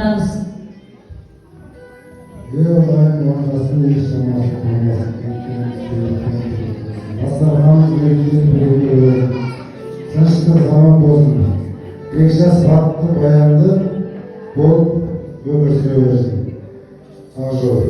таныс. Ағайын ортасын ешқашан бастарғанымыз мерекелер тыныштық заман болсын. Екі жас бақытты баянды болып өмір сүре берсін. Ақ жол.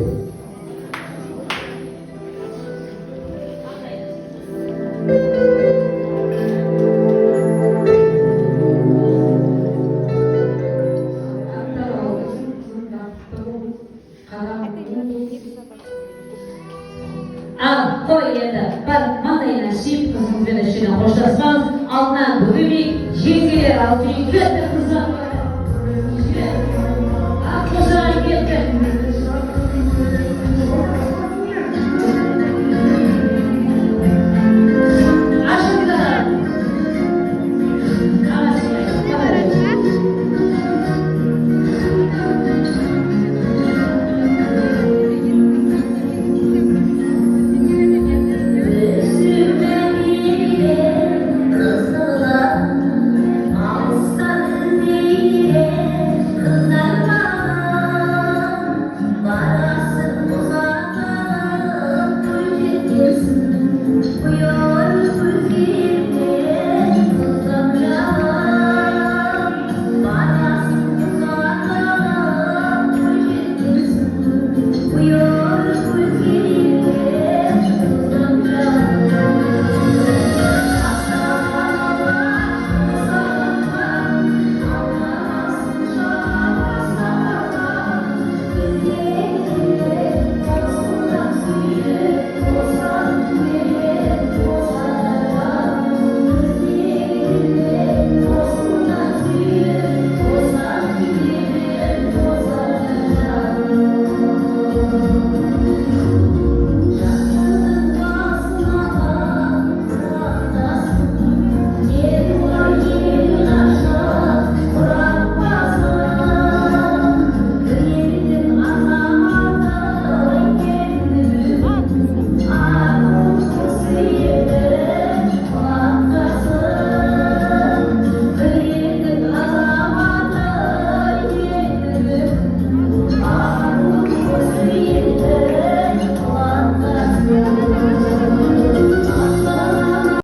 Ал қой енді бір маңдайынан сүйіп қызыңызбен үшіне қоштасамыз. Алдынан бүгімей жеңгелер алып